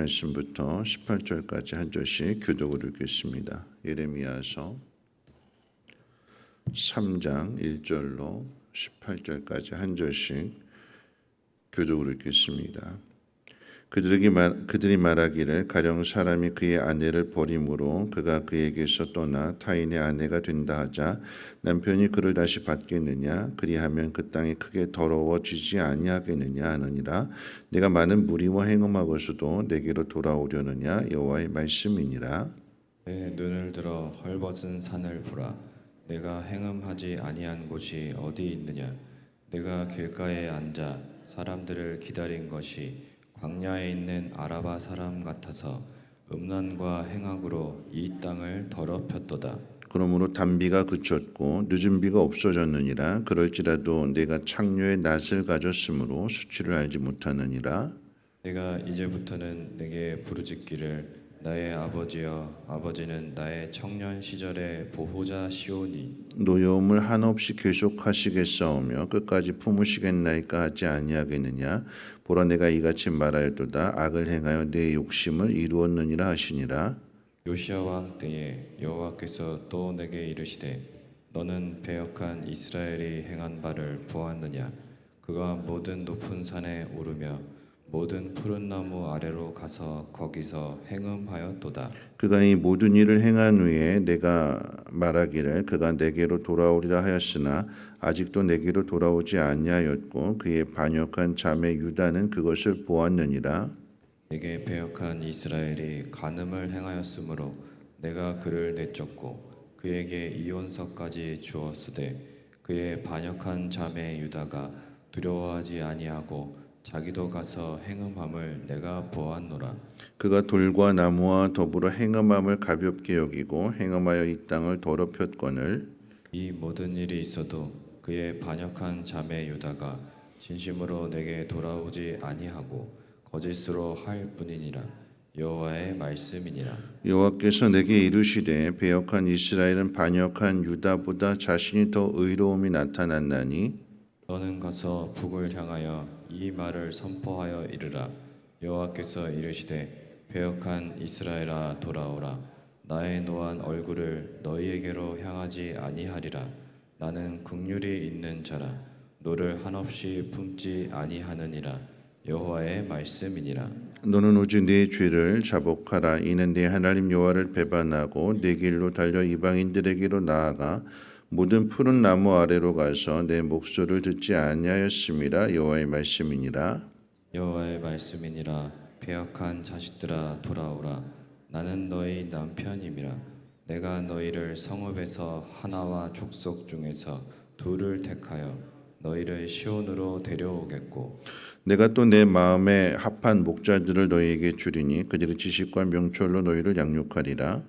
말씀부터 18절까지 한 절씩 교독을 읽겠습니다. 예레미야서 3장 1절로 18절까지 한 절씩 교독을 읽겠습니다. 그들이 말하기를 가령 사람이 그의 아내를 버림으로 그가 그에게서 떠나 타인의 아내가 된다 하자 남편이 그를 다시 받겠느냐? 그리하면 그 땅이 크게 더러워지지 아니하겠느냐 하느니라. 내가 많은 무리와 행음하고서도 내게로 돌아오려느냐? 여호와의 말씀이니라. 내 눈을 들어 헐벗은 산을 보라. 내가 행음하지 아니한 곳이 어디 있느냐? 내가 길가에 앉아 사람들을 기다린 것이 광야에 있는 아라바 사람 같아서 음란과 행악으로 이 땅을 더럽혔도다. 그러므로 단비가 그쳤고 늦은 비가 없어졌느니라. 그럴지라도 내가 창녀의 낯을 가졌으므로 수치를 알지 못하느니라. 내가 이제부터는 내게 부르짖기를 나의 아버지여, 아버지는 나의 청년 시절의 보호자시오니. 노여움을 한없이 계속하시겠사오며 끝까지 품으시겠나이까 하지 아니하겠느냐. 보라 내가 이같이 말하였도다. 악을 행하여 내 욕심을 이루었느니라 하시니라. 요시야 왕 때에 여호와께서 또 내게 이르시되 너는 배역한 이스라엘이 행한 바를 보았느냐. 그가 모든 높은 산에 오르며 모든 푸른 나무 아래로 가서 거기서 행음하였도다. 그가 이 모든 일을 행한 후에 내가 말하기를 그가 내게로 돌아오리라 하였으나 아직도 내게로 돌아오지 아니하였고 그의 반역한 자매 유다는 그것을 보았느니라. 내게 배역한 이스라엘이 간음을 행하였으므로 내가 그를 내쫓고 그에게 이혼서까지 주었으되 그의 반역한 자매 유다가 두려워하지 아니하고 자기도 가서 행음함을 내가 보았노라. 그가 돌과 나무와 더불어 행음함을 가볍게 여기고 행음하여 이 땅을 더럽혔거늘 이 모든 일이 있어도 그의 반역한 자매 유다가 진심으로 내게 돌아오지 아니하고 거짓으로 할 뿐이니라. 여호와의 말씀이니라. 여호와께서 내게 이르시되 배역한 이스라엘은 반역한 유다보다 자신이 더 의로움이 나타났나니 너는 가서 북을 향하여 이 말을 선포하여 이르라. 여호와께서 이르시되 배역한 이스라엘아 돌아오라. 나의 노한 얼굴을 너희에게로 향하지 아니하리라. 나는 긍휼이 있는 자라. 너를 한없이 품지 아니하느니라. 여호와의 말씀이니라. 너는 오직 네 죄를 자복하라. 이는 네 하나님 여호와를 배반하고 네 길로 달려 이방인들에게로 나아가 모든 푸른 나무 아래로 가서 내 목소리를 듣지 아니하였음이라. 여호와의 말씀이니라. 여호와의 말씀이니라. 배역한 자식들아 돌아오라. 나는 너희 남편임이라. 내가 너희를 성읍에서 하나와 족속 중에서 둘을 택하여 너희를 시온으로 데려오겠고 내가 또 내 마음에 합한 목자들을 너희에게 주리니 그들의 지식과 명철로 너희를 양육하리라.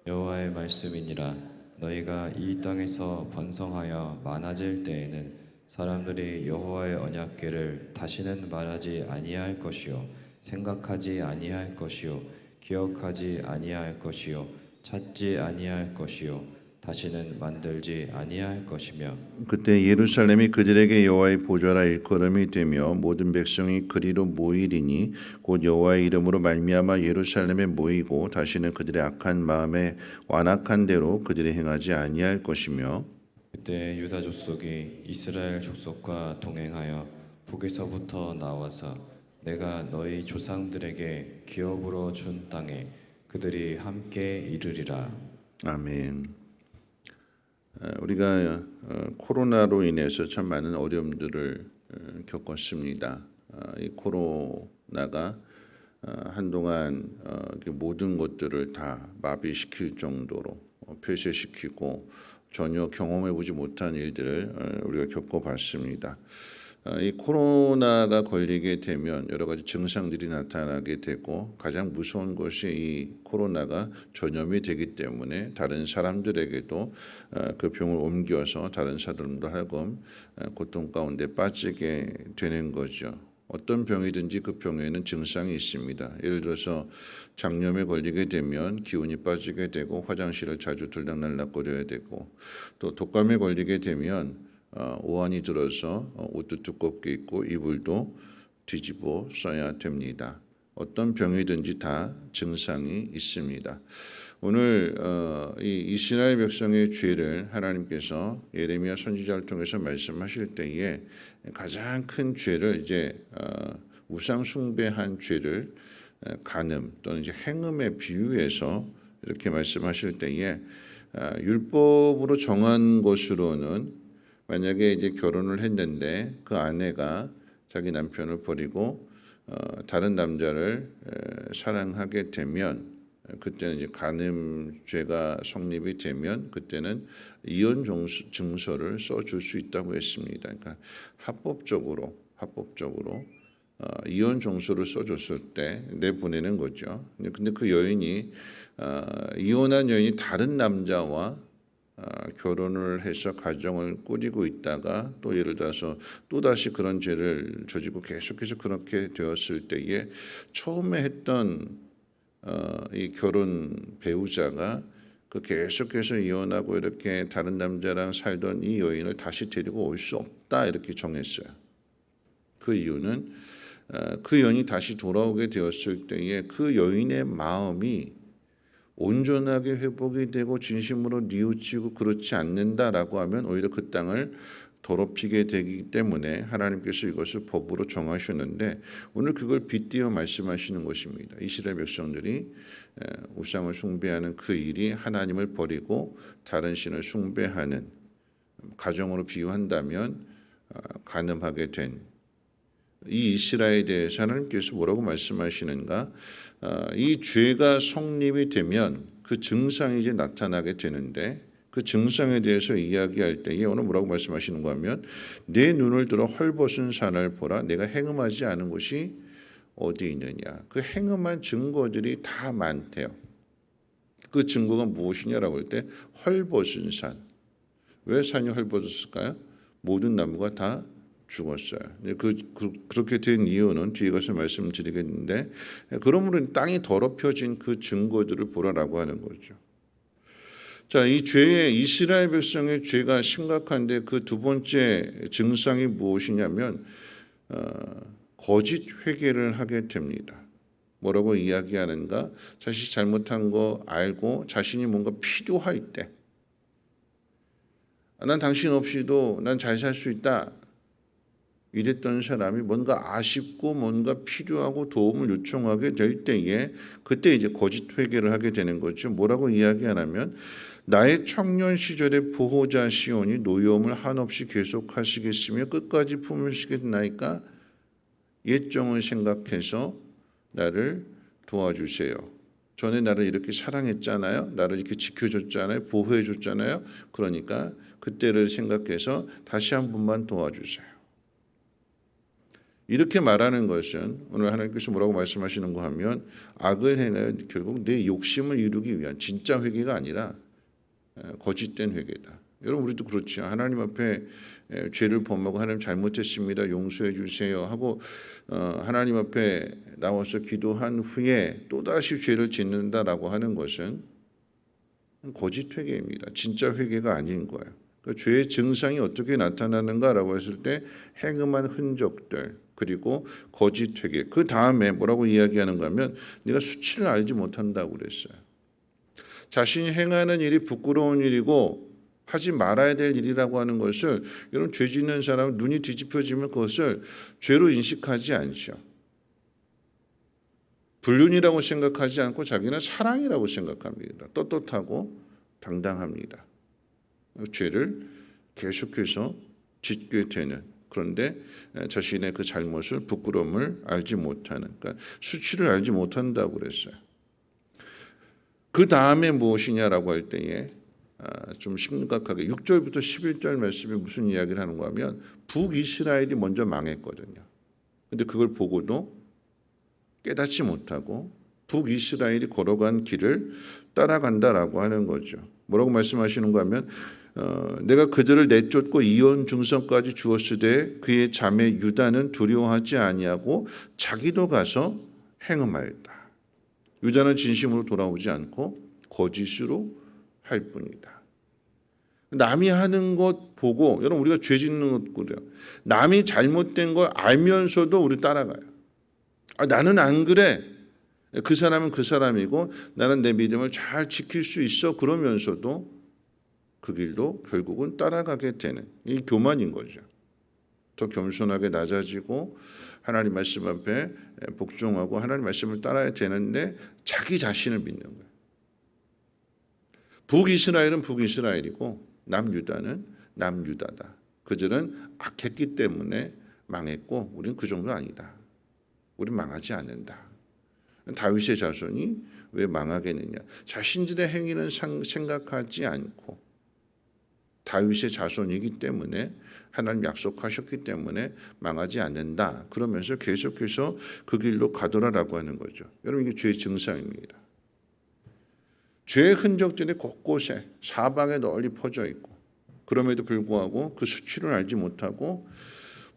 여호와의 말씀이니라. 너희가 이 땅에서 번성하여 많아질 때에는 사람들이 여호와의 언약궤를 다시는 말하지 아니할 것이요 생각하지 아니할 것이요 기억하지 아니할 것이요 찾지 아니할 것이요 다시는 만들지 아니할 것이며 그때 예루살렘이 그들에게 여호와의 보좌라 일컬음이 되며 모든 백성이 그리로 모이리니 곧 여호와의 이름으로 말미암아 예루살렘에 모이고 다시는 그들의 악한 마음에 완악한 대로 그들이 행하지 아니할 것이며 그때 유다 족속이 이스라엘 족속과 동행하여 북에서부터 나와서 내가 너희 조상들에게 기업으로 준 땅에 그들이 함께 이르리라. 아멘. 우리가 코로나로 인해서 참 많은 어려움들을 겪었습니다. 이 코로나가 한동안 모든 것들을 다 마비시킬 정도로 폐쇄시키고 전혀 경험해보지 못한 일들을 우리가 겪어봤습니다. 이 코로나가 걸리게 되면 여러 가지 증상들이 나타나게 되고 가장 무서운 것이 이 코로나가 전염이 되기 때문에 다른 사람들에게도 그 병을 옮겨서 다른 사람도 하여금 고통 가운데 빠지게 되는 거죠. 어떤 병이든지 그 병에는 증상이 있습니다. 예를 들어서 장염에 걸리게 되면 기운이 빠지게 되고 화장실을 자주 들락날락거려야 되고 또 독감에 걸리게 되면 오한이 들어서 옷도 두껍게 입고 이불도 뒤집어 써야 됩니다. 어떤 병이든지 다 증상이 있습니다. 오늘 이 이스라엘 백성의 죄를 하나님께서 예레미야 선지자를 통해서 말씀하실 때에 가장 큰 죄를 이제 우상 숭배한 죄를 간음 또는 이제 행음에 비유해서 이렇게 말씀하실 때에 율법으로 정한 것으로는 만약에 이제 결혼을 했는데 그 아내가 자기 남편을 버리고 다른 남자를 사랑하게 되면 그때는 이제 간음죄가 성립이 되면 그때는 이혼 증서를 써줄 수 있다고 했습니다. 그러니까 합법적으로 이혼 정서를 써줬을 때 내보내는 거죠. 근데 그 여인이 이혼한 여인이 다른 남자와 결혼을 해서 가정을 꾸리고 있다가 또 예를 들어서 또 다시 그런 죄를 저지르고 계속해서 그렇게 되었을 때에 처음에 했던 이 결혼 배우자가 그 계속해서 이혼하고 이렇게 다른 남자랑 살던 이 여인을 다시 데리고 올 수 없다 이렇게 정했어요. 그 이유는 그 여인이 다시 돌아오게 되었을 때에 그 여인의 마음이 온전하게 회복이 되고 진심으로 뉘우치고 그렇지 않는다라고 하면 오히려 그 땅을 더럽히게 되기 때문에 하나님께서 이것을 법으로 정하셨는데 오늘 그걸 빗대어 말씀하시는 것입니다. 이스라엘 백성들이 우상을 숭배하는 그 일이 하나님을 버리고 다른 신을 숭배하는 가정으로 비유한다면 간음하게 된 이 이스라엘에 대해서 하나님께서 뭐라고 말씀하시는가? 이 죄가 성립이 되면 그 증상이 이제 나타나게 되는데 그 증상에 대해서 이야기할 때에 오늘 뭐라고 말씀하시는가 하면 내 눈을 들어 헐벗은 산을 보라 내가 행음하지 않은 곳이 어디 있느냐. 그 행음한 증거들이 다 많대요. 그 증거가 무엇이냐라고 할 때 헐벗은 산. 왜 산이 헐벗었을까요? 모든 나무가 다 죽었어요. 그렇게 된 이유는 뒤에 가서 말씀드리겠는데 그러므로 땅이 더럽혀진 그 증거들을 보라라고 하는 거죠. 자, 이 죄의 이스라엘 백성의 죄가 심각한데 그 두 번째 증상이 무엇이냐면 거짓 회개를 하게 됩니다. 뭐라고 이야기하는가? 자신이 잘못한 거 알고 자신이 뭔가 필요할 때 난 당신 없이도 난 잘 살 수 있다. 이랬던 사람이 뭔가 아쉽고 뭔가 필요하고 도움을 요청하게 될 때에 그때 이제 거짓 회개를 하게 되는 거죠. 뭐라고 이야기하냐면 나의 청년 시절의 보호자 시온이 노여움을 한없이 계속하시겠으며 끝까지 품으시겠나이까 옛정을 생각해서 나를 도와주세요. 전에 나를 이렇게 사랑했잖아요. 나를 이렇게 지켜줬잖아요. 보호해줬잖아요. 그러니까 그때를 생각해서 다시 한 번만 도와주세요. 이렇게 말하는 것은 오늘 하나님께서 뭐라고 말씀하시는가 하면 악을 행하여 결국 내 욕심을 이루기 위한 진짜 회개가 아니라 거짓된 회개다. 여러분 우리도 그렇죠. 하나님 앞에 죄를 범하고 하나님 잘못했습니다. 용서해 주세요 하고 하나님 앞에 나와서 기도한 후에 또다시 죄를 짓는다라고 하는 것은 거짓 회개입니다. 진짜 회개가 아닌 거예요. 그러니까 죄의 증상이 어떻게 나타나는가라고 했을 때 행음한 흔적들 그리고 거짓 회개 그 다음에 뭐라고 이야기하는가 하면 네가 수치를 알지 못한다고 그랬어요. 자신이 행하는 일이 부끄러운 일이고 하지 말아야 될 일이라고 하는 것을 여러분 죄 짓는 사람은 눈이 뒤집혀지면 그것을 죄로 인식하지 않죠. 불륜이라고 생각하지 않고 자기는 사랑이라고 생각합니다. 떳떳하고 당당합니다. 죄를 계속해서 짓게 되는 그런데 자신의 그 잘못을 부끄러움을 알지 못하는 그러니까 수치를 알지 못한다고 그랬어요. 그 다음에 무엇이냐라고 할 때에 좀 심각하게 6절부터 11절 말씀에 무슨 이야기를 하는가 하면 북이스라엘이 먼저 망했거든요. 근데 그걸 보고도 깨닫지 못하고 북이스라엘이 걸어간 길을 따라간다라고 하는 거죠. 뭐라고 말씀하시는가 하면 내가 그들을 내쫓고 이혼 증서까지 주었으되 그의 자매 유다는 두려워하지 아니하고 자기도 가서 행음하였다. 유다는 진심으로 돌아오지 않고 거짓으로 할 뿐이다. 남이 하는 것 보고 여러분 우리가 죄 짓는 것 그래요. 남이 잘못된 걸 알면서도 우리 따라가요. 나는 안 그래. 그 사람은 그 사람이고 나는 내 믿음을 잘 지킬 수 있어. 그러면서도 그 길로 결국은 따라가게 되는 이 교만인 거죠. 더 겸손하게 낮아지고 하나님 말씀 앞에 복종하고 하나님 말씀을 따라야 되는데 자기 자신을 믿는 거예요. 북이스라엘은 북이스라엘이고 남유다는 남유다다. 그들은 악했기 때문에 망했고 우리는 그 정도 아니다. 우리는 망하지 않는다. 다윗의 자손이 왜 망하겠느냐. 자신들의 행위는 생각하지 않고 다윗의 자손이기 때문에 하나님 약속하셨기 때문에 망하지 않는다. 그러면서 계속해서 그 길로 가더라라고 하는 거죠. 여러분 이게 죄의 증상입니다. 죄의 흔적들이 곳곳에 사방에 널리 퍼져 있고 그럼에도 불구하고 그 수치를 알지 못하고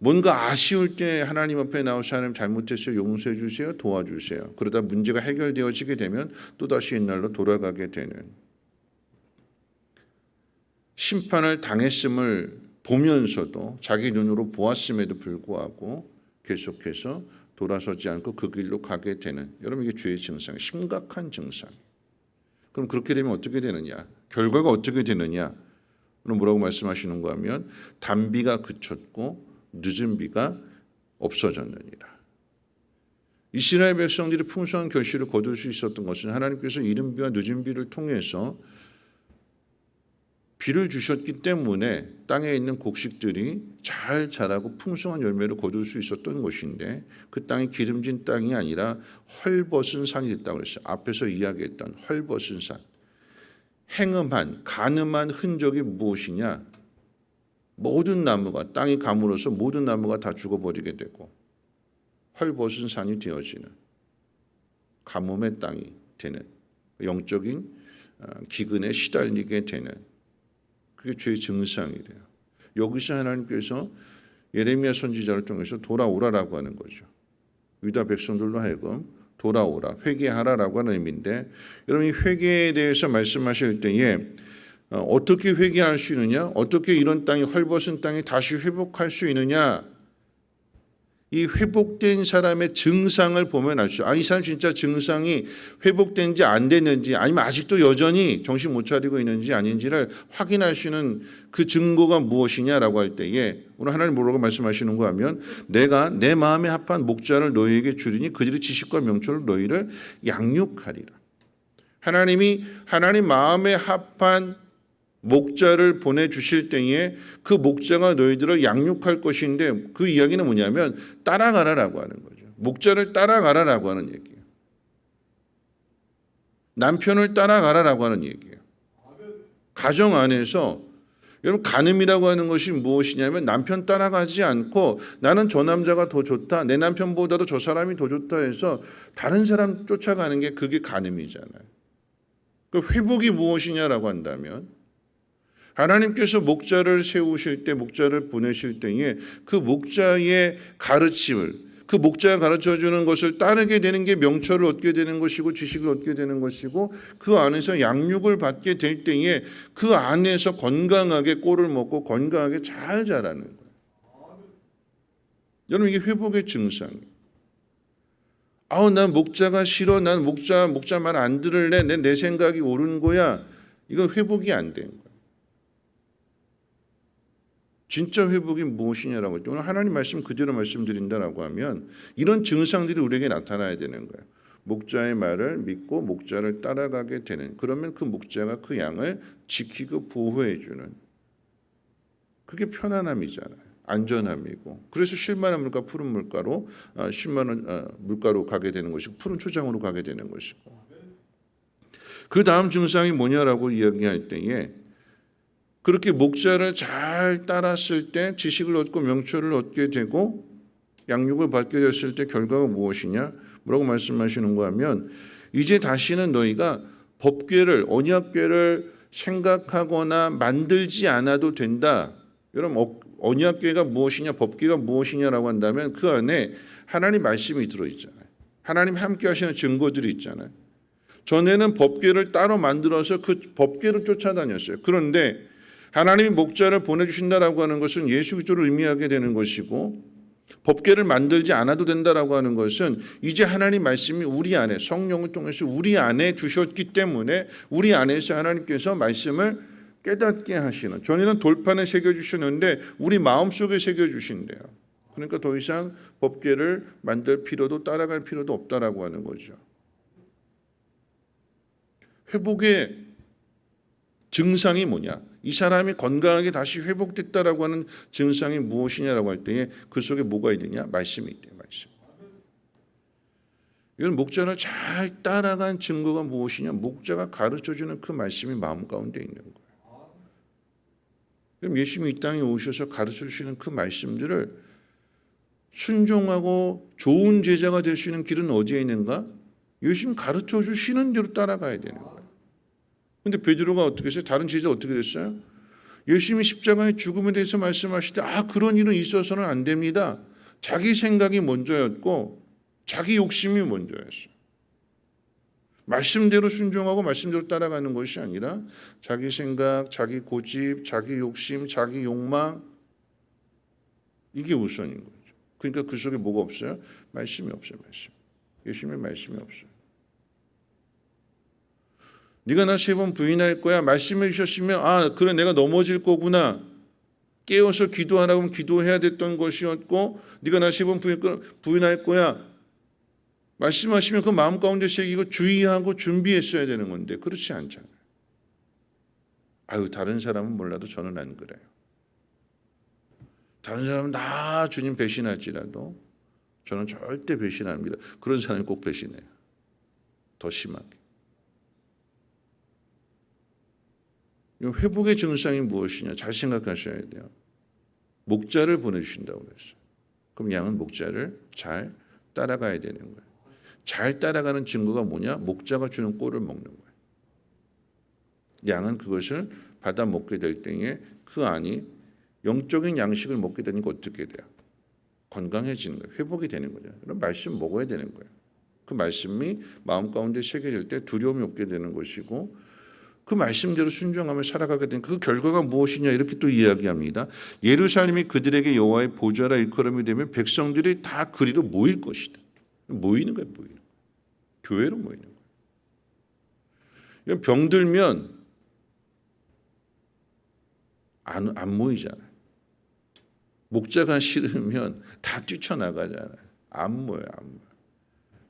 뭔가 아쉬울 때 하나님 앞에 나와서 하나님 잘못했어요. 용서해 주세요. 도와주세요. 그러다 문제가 해결되어지게 되면 또다시 옛날로 돌아가게 되는 심판을 당했음을 보면서도 자기 눈으로 보았음에도 불구하고 계속해서 돌아서지 않고 그 길로 가게 되는 여러분 이게 죄의 증상, 심각한 증상. 그럼 그렇게 되면 어떻게 되느냐? 결과가 어떻게 되느냐? 그럼 뭐라고 말씀하시는가 하면 단비가 그쳤고 늦은 비가 없어졌느니라. 이스라엘 백성들이 풍성한 결실을 거둘 수 있었던 것은 하나님께서 이른 비와 늦은 비를 통해서 비를 주셨기 때문에 땅에 있는 곡식들이 잘 자라고 풍성한 열매를 거둘 수 있었던 것인데 그 땅이 기름진 땅이 아니라 헐벗은 산이 됐다고 그랬어요. 앞에서 이야기했던 헐벗은 산. 행음한, 가늠한 흔적이 무엇이냐? 모든 나무가 땅이 가물어서 모든 나무가 다 죽어버리게 되고 헐벗은 산이 되어지는 가뭄의 땅이 되는 영적인 기근에 시달리게 되는 그게 죄의 증상이래요. 여기서 하나님께서 예레미야 선지자를 통해서 돌아오라라고 하는 거죠. 유다 백성들로 하여금 돌아오라, 회개하라라고 하는 의미인데 여러분 이 회개에 대해서 말씀하실 때에 어떻게 회개할 수 있느냐? 어떻게 이런 땅이 헐벗은 땅이 다시 회복할 수 있느냐? 이 회복된 사람의 증상을 보면 알수 있어요. 이 사람 진짜 증상이 회복된지 안 됐는지 아니면 아직도 여전히 정신 못 차리고 있는지 아닌지를 확인할 수 있는 그 증거가 무엇이냐라고 할 때에 오늘 하나님 뭐라고 말씀하시는가 하면 내가 내 마음에 합한 목자를 너희에게 주리니 그들의 지식과 명철로 너희를 양육하리라. 하나님이 하나님 마음에 합한 목자를 보내주실 때에 그 목자가 너희들을 양육할 것인데 그 이야기는 뭐냐면 따라가라라고 하는 거죠. 목자를 따라가라라고 하는 얘기예요. 남편을 따라가라라고 하는 얘기예요. 가정 안에서 여러분 간음이라고 하는 것이 무엇이냐면 남편 따라가지 않고 나는 저 남자가 더 좋다. 내 남편보다도 저 사람이 더 좋다 해서 다른 사람 쫓아가는 게 그게 간음이잖아요. 그 회복이 무엇이냐라고 한다면 하나님께서 목자를 세우실 때 목자를 보내실 때에 그 목자의 가르침을 그 목자가 가르쳐주는 것을 따르게 되는 게 명철을 얻게 되는 것이고 지식을 얻게 되는 것이고 그 안에서 양육을 받게 될 때에 그 안에서 건강하게 꼴을 먹고 건강하게 잘 자라는 거예요. 여러분 이게 회복의 증상이에요. 난 목자가 싫어. 난 목자 말 안 들을래. 내 생각이 옳은 거야. 이건 회복이 안 된 거예요. 진짜 회복이 무엇이냐라고 할 때 오늘 하나님 말씀 그대로 말씀드린다라고 하면 이런 증상들이 우리에게 나타나야 되는 거예요. 목자의 말을 믿고 목자를 따라가게 되는 그러면 그 목자가 그 양을 지키고 보호해 주는 그게 편안함이잖아요. 안전함이고 그래서 쉴만한 물가 푸른 물가로 쉴만한 물가로 가게 되는 것이고 푸른 초장으로 가게 되는 것이고 그 다음 증상이 뭐냐라고 이야기할 때에 그렇게 목자를 잘 따랐을 때 지식을 얻고 명철을 얻게 되고 양육을 받게 됐을 때 결과가 무엇이냐? 뭐라고 말씀하시는가 하면 이제 다시는 너희가 법궤를 언약궤를 생각하거나 만들지 않아도 된다. 여러분 언약궤가 무엇이냐 법궤가 무엇이냐라고 한다면 그 안에 하나님 말씀이 들어있잖아요. 하나님 함께 하시는 증거들이 있잖아요. 전에는 법궤를 따로 만들어서 그 법궤를 쫓아다녔어요. 그런데 하나님이 목자를 보내주신다라고 하는 것은 예수 그리스도를 의미하게 되는 것이고 법궤를 만들지 않아도 된다라고 하는 것은 이제 하나님 말씀이 우리 안에 성령을 통해서 우리 안에 주셨기 때문에 우리 안에서 하나님께서 말씀을 깨닫게 하시는, 전에는 돌판에 새겨주셨는데 우리 마음속에 새겨주신대요. 그러니까 더 이상 법궤를 만들 필요도 따라갈 필요도 없다라고 하는 거죠. 회복의 증상이 뭐냐? 이 사람이 건강하게 다시 회복됐다라고 하는 증상이 무엇이냐라고 할 때에 그 속에 뭐가 있느냐? 말씀이 있대요. 말씀. 이건 목자를 잘 따라간 증거가 무엇이냐? 목자가 가르쳐주는 그 말씀이 마음 가운데 있는 거예요. 그럼 예수님이 이 땅에 오셔서 가르쳐주시는 그 말씀들을 순종하고 좋은 제자가 될 수 있는 길은 어디에 있는가? 예수님 가르쳐주시는 대로 따라가야 되는 거예요. 근데 베드로가 어떻게 했어요? 다른 제자 어떻게 됐어요? 예수님이 십자가의 죽음에 대해서 말씀하실 때 그런 일은 있어서는 안 됩니다. 자기 생각이 먼저였고 자기 욕심이 먼저였어요. 말씀대로 순종하고 말씀대로 따라가는 것이 아니라 자기 생각, 자기 고집, 자기 욕심, 자기 욕망, 이게 우선인 거죠. 그러니까 그 속에 뭐가 없어요? 말씀이 없어요. 말씀. 예수님의 말씀이 없어요. 네가 나 3번 부인할 거야. 말씀해 주셨으면 그래 내가 넘어질 거구나. 깨어서 기도하라고 하면 기도해야 됐던 것이었고 네가 나 3번 부인할 거야. 말씀하시면 그 마음 가운데 새기고 주의하고 준비했어야 되는 건데 그렇지 않잖아요. 다른 사람은 몰라도 저는 안 그래요. 다른 사람은 다 주님 배신할지라도 저는 절대 배신 안 합니다. 그런 사람이 꼭 배신해요. 더 심하게. 회복의 증상이 무엇이냐? 잘 생각하셔야 돼요. 목자를 보내주신다고 그랬어요. 그럼 양은 목자를 잘 따라가야 되는 거예요. 잘 따라가는 증거가 뭐냐? 목자가 주는 꼴을 먹는 거예요. 양은 그것을 받아 먹게 될 때에 그 안이 영적인 양식을 먹게 되니까 어떻게 돼요? 건강해지는 거예요. 회복이 되는 거죠. 그럼 말씀 먹어야 되는 거예요. 그 말씀이 마음 가운데 새겨질 때 두려움이 없게 되는 것이고 그 말씀대로 순종하며 살아가게 된 그 결과가 무엇이냐 이렇게 또 이야기합니다. 예루살렘이 그들에게 여호와의 보좌라 일컬음이 되면 백성들이 다 그리로 모일 것이다. 모이는 거예요. 모이는 거예요. 교회로 모이는 거예요. 병들면 안 모이잖아요. 목자가 싫으면 다 뛰쳐나가잖아요. 안 모여요. 안 모여요.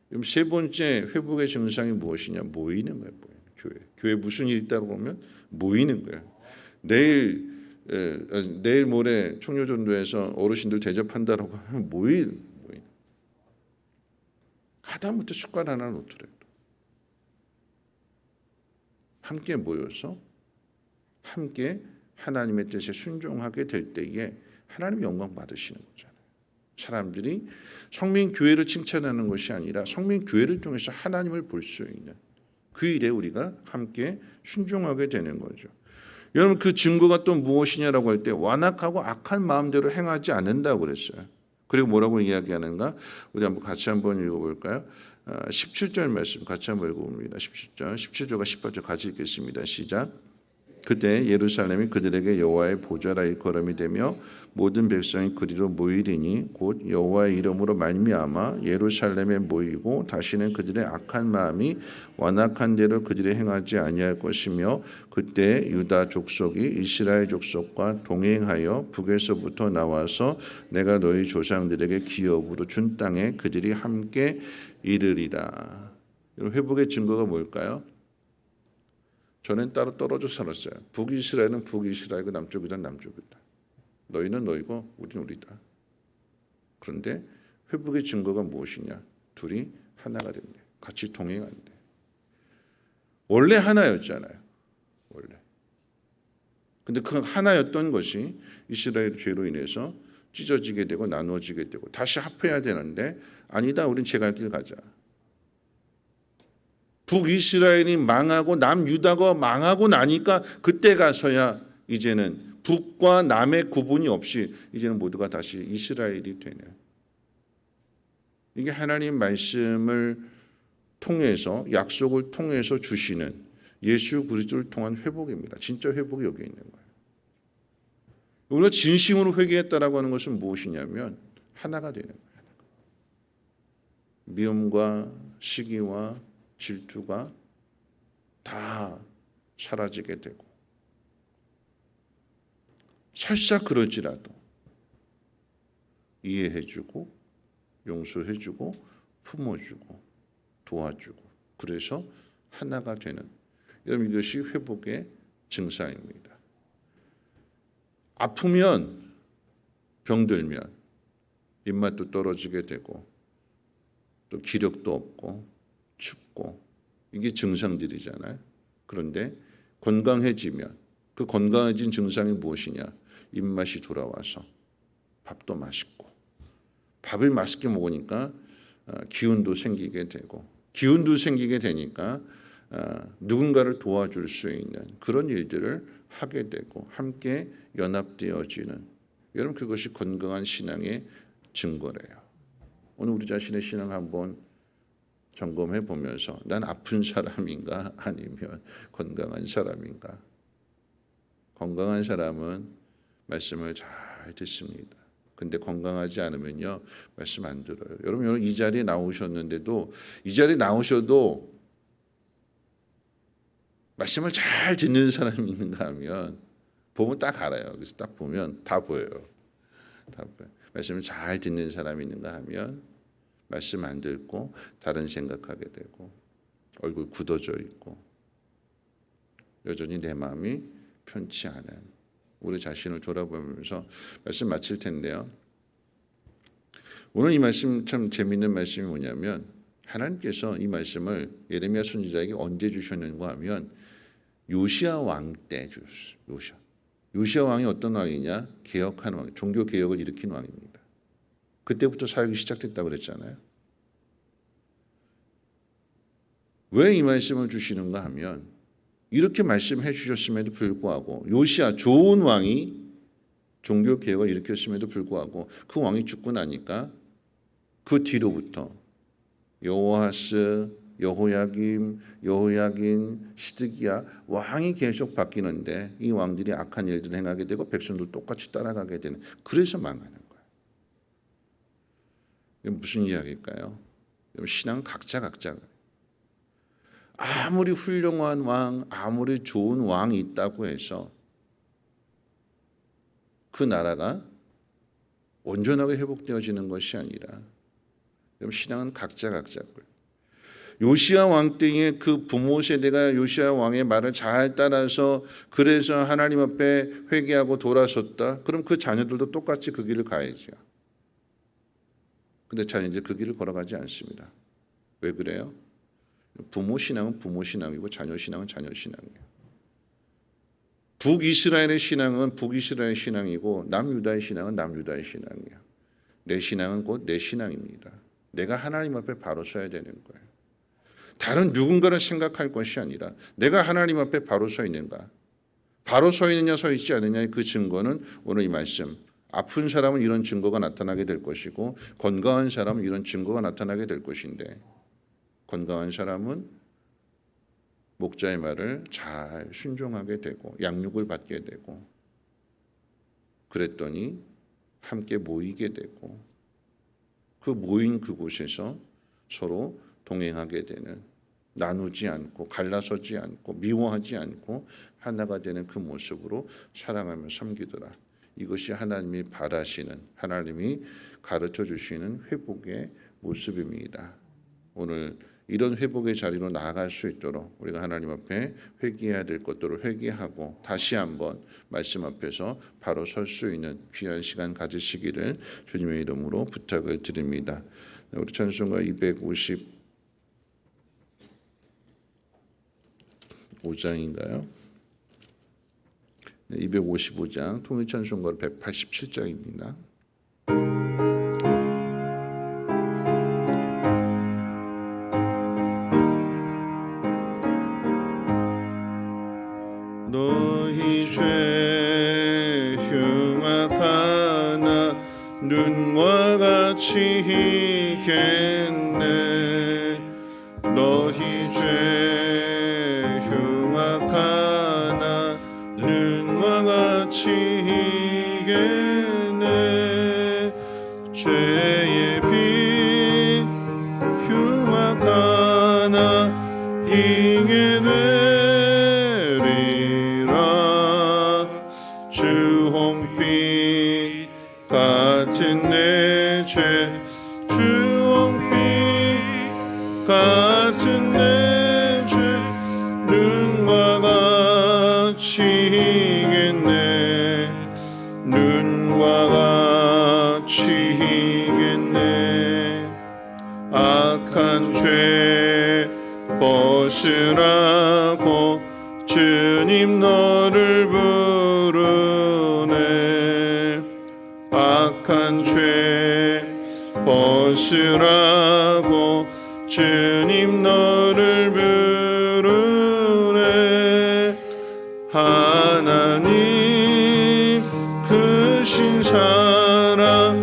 그럼 세 번째 회복의 증상이 무엇이냐? 모이는 거예요. 교회 무슨 일이 있다고 보면 모이는 거예요. 내일 모레 청년전도에서 어르신들 대접한다라고 하면 모이는. 하다못해 숟갈 하나 놓더라도 함께 모여서 함께 하나님의 뜻에 순종하게 될 때에 하나님 영광 받으시는 거잖아요. 사람들이 성민교회를 칭찬하는 것이 아니라 성민교회를 통해서 하나님을 볼 수 있는 그 일에 우리가 함께 순종하게 되는 거죠. 여러분 그 증거가 또 무엇이냐라고 할 때 완악하고 악한 마음대로 행하지 않는다고 그랬어요. 그리고 뭐라고 이야기하는가? 우리 같이 한번 읽어볼까요? 17절 말씀 같이 한번 읽어봅니다. 17절과 18절 같이 읽겠습니다. 시작. 그때 예루살렘이 그들에게 여호와의 보좌라 일컬음이 되며 모든 백성이 그리로 모이리니 곧 여호와의 이름으로 말미암아 예루살렘에 모이고 다시는 그들의 악한 마음이 완악한 대로 그들이 행하지 아니할 것이며 그때 유다 족속이 이스라엘 족속과 동행하여 북에서부터 나와서 내가 너희 조상들에게 기업으로 준 땅에 그들이 함께 이르리라. 회복의 증거가 뭘까요? 저는 따로 떨어져 살았어요. 북이스라엘은 북이스라엘이고 남쪽 유다는 남쪽 유다. 너희는 너희고 우리는 우리다. 그런데 회복의 증거가 무엇이냐? 둘이 하나가 된대. 같이 동행한대. 원래 하나였잖아요. 원래. 근데 그 하나였던 것이 이스라엘 죄로 인해서 찢어지게 되고 나누어지게 되고 다시 합해야 되는데 아니다. 우린 제 갈 길 가자. 북이스라엘이 망하고 남유다가 망하고 나니까 그때 가서야 이제는 북과 남의 구분이 없이 이제는 모두가 다시 이스라엘이 되네요. 이게 하나님 말씀을 통해서 약속을 통해서 주시는 예수 그리스도를 통한 회복입니다. 진짜 회복이 여기 있는 거예요. 우리가 진심으로 회개했다라고 하는 것은 무엇이냐면 하나가 되는 거예요. 미움과 시기와 질투가 다 사라지게 되고, 설사 그럴지라도 이해해주고 용서해주고 품어주고 도와주고, 그래서 하나가 되는, 여러분 이것이 회복의 증상입니다. 아프면, 병들면 입맛도 떨어지게 되고 또 기력도 없고 춥고, 이게 증상들이잖아요. 그런데 건강해지면 그 건강해진 증상이 무엇이냐? 입맛이 돌아와서 밥도 맛있고, 밥을 맛있게 먹으니까 기운도 생기게 되고, 기운도 생기게 되니까 누군가를 도와줄 수 있는 그런 일들을 하게 되고 함께 연합되어지는, 여러분 그것이 건강한 신앙의 증거래요. 오늘 우리 자신의 신앙 한번 점검해 보면서, 난 아픈 사람인가 아니면 건강한 사람인가? 건강한 사람은 말씀을 잘 듣습니다. 근데 건강하지 않으면요, 말씀 안 들어요. 여러분 이 자리에 나오셨는데도, 이 자리에 나오셔도 말씀을 잘 듣는 사람이 있는가 하면 보면 딱 알아요. 그래서 딱 보면 다 보여요. 다 보여요. 말씀을 잘 듣는 사람이 있는가 하면 말씀 안 듣고 다른 생각하게 되고, 얼굴 굳어져 있고 여전히 내 마음이 편치 않은, 우리 자신을 돌아보면서 말씀 마칠 텐데요. 오늘 이 말씀 참 재미있는 말씀이 뭐냐면, 하나님께서 이 말씀을 예레미야 선지자에게 언제 주셨는가 하면 요시야 왕 때 주셨어요. 요시야 왕이 어떤 왕이냐? 개혁하는 왕, 종교 개혁을 일으킨 왕입니다. 그때부터 사역이 시작됐다고 그랬잖아요. 왜 이 말씀을 주시는가 하면, 이렇게 말씀해 주셨음에도 불구하고 요시야 좋은 왕이 종교 개혁을 일으켰음에도 불구하고 그 왕이 죽고 나니까 그 뒤로부터 여호아스, 여호야김, 여호야긴, 시드기야 왕이 계속 바뀌는데, 이 왕들이 악한 일들을 행하게 되고 백성들 똑같이 따라가게 되는, 그래서 망하는 거예요. 이게 무슨 이야기일까요? 신앙은 각자 아무리 훌륭한 왕, 아무리 좋은 왕이 있다고 해서 그 나라가 온전하게 회복되어지는 것이 아니라, 신앙은 각자 거예요. 요시야 왕 때의 그 부모 세대가 요시야 왕의 말을 잘 따라서, 그래서 하나님 앞에 회개하고 돌아섰다. 그럼 그 자녀들도 똑같이 그 길을 가야죠. 근데 자녀들 그 길을 걸어가지 않습니다. 왜 그래요? 부모 신앙은 부모 신앙이고 자녀 신앙은 자녀 신앙이에요. 북이스라엘의 신앙은 북이스라엘 신앙이고 남유다의 신앙은 남유다의 신앙이에요. 내 신앙은 곧 내 신앙입니다. 내가 하나님 앞에 바로 서야 되는 거예요. 다른 누군가를 생각할 것이 아니라 내가 하나님 앞에 바로 서 있는가, 바로 서 있느냐 서 있지 않느냐의 그 증거는 오늘 이 말씀, 아픈 사람은 이런 증거가 나타나게 될 것이고 건강한 사람은 이런 증거가 나타나게 될 것인데, 건강한 사람은 목자의 말을 잘 순종하게 되고 양육을 받게 되고, 그랬더니 함께 모이게 되고 그 모인 그곳에서 서로 동행하게 되는, 나누지 않고 갈라서지 않고 미워하지 않고 하나가 되는 그 모습으로 사랑하며 섬기더라. 이것이 하나님이 바라시는, 하나님이 가르쳐 주시는 회복의 모습입니다. 오늘 이런 회복의 자리로 나아갈 수 있도록 우리가 하나님 앞에 회개해야 될 것들을 회개하고 다시 한번 말씀 앞에서 바로 설 수 있는 귀한 시간 가지시기를 주님의 이름으로 부탁을 드립니다. 우리 찬송가 255장인가요? 255장 통일찬송가 187장입니다. 너희 죄 흉악하나 눈과 같이 희겠네. 너희 죄 흉악하나 눈과 같이 희겠네. 죄 지게 되리라. 주홍빛 같은 내 죄, 주홍빛 같은 내 죄, 눈과 같이 희겠네. 눈과 같이 희겠네. 악한 죄 벗으라고 주님 너를 부르네. 악한 죄 벗으라고 주님 너를 부르네. 하나님 크신 사랑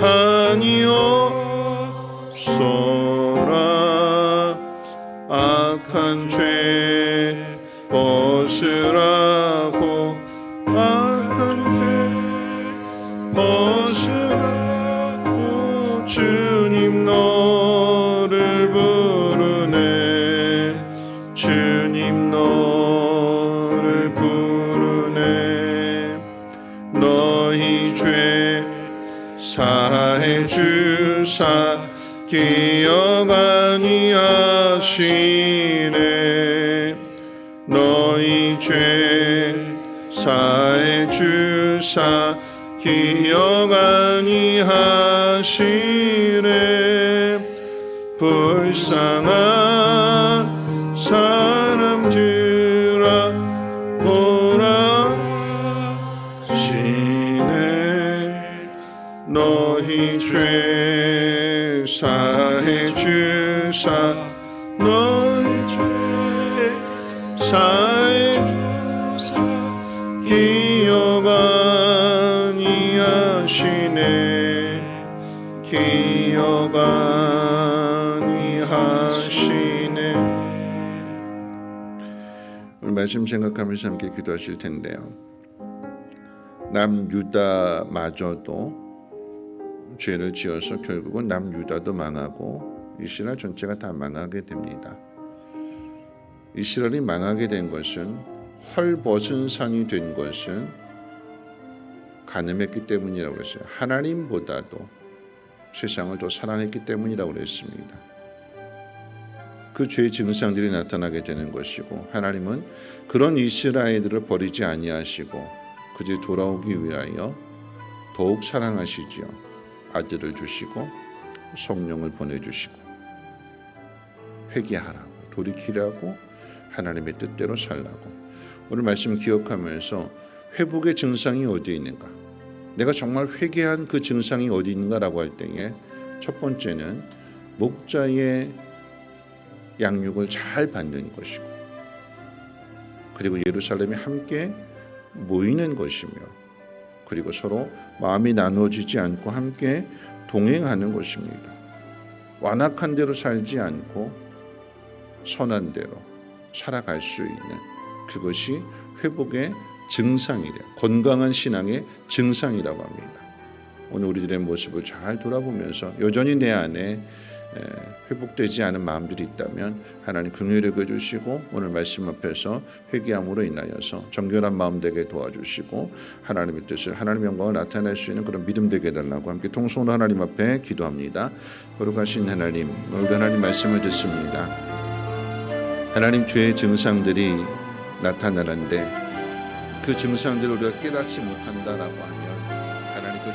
아니옵소라. 악한 죄 벗으라고, 악한 죄 벗으라고 주님 너를 부르네. 주님 너를 부르네. 너희 죄 사해 주사 기억 아니하시네. 너희 죄 사해 주사 기억 아니하시네. 불쌍한 사람들아 몰아시네. 너희 죄 사해 주사, 너희 죄 사해 주사 기억 아니하시네. 기억 아니하시네. 오늘 말씀 생각하면서 함께 기도하실 텐데요. 남유다마저도 죄를 지어서 결국은 남유다도 망하고 이스라엘 전체가 다 망하게 됩니다. 이스라엘이 망하게 된 것은, 헐벗은 산이 된 것은 간음했기 때문이라고 했어요. 하나님보다도 세상을 더 사랑했기 때문이라고 했습니다. 그 죄의 증상들이 나타나게 되는 것이고, 하나님은 그런 이스라엘들을 버리지 아니하시고 그들이 돌아오기 위하여 더욱 사랑하시지요. 아들을 주시고 성령을 보내주시고 회개하라고, 돌이키라고, 하나님의 뜻대로 살라고. 오늘 말씀 기억하면서 회복의 증상이 어디에 있는가, 내가 정말 회개한 그 증상이 어디 있는가라고 할 때에 첫 번째는 목자의 양육을 잘 받는 것이고, 그리고 예루살렘에 함께 모이는 것이며, 그리고 서로 마음이 나누어지지 않고 함께 동행하는 것입니다. 완악한 대로 살지 않고 선한 대로 살아갈 수 있는, 그것이 회복의 증상이래요. 건강한 신앙의 증상이라고 합니다. 오늘 우리들의 모습을 잘 돌아보면서 여전히 내 안에 회복되지 않은 마음들이 있다면 하나님 긍휼히 여겨주시고, 오늘 말씀 앞에서 회개함으로 인하여서 정결한 마음 되게 도와주시고, 하나님의 뜻을, 하나님의 영광을 나타낼 수 있는 그런 믿음 되게 해달라고 함께 통성으로 하나님 앞에 기도합니다. 거룩하신 하나님, 오늘도 하나님 말씀을 듣습니다. 하나님, 죄의 증상들이 나타나는데 그 증상들을 우리가 깨닫지 못한다라고 하면 하나님 그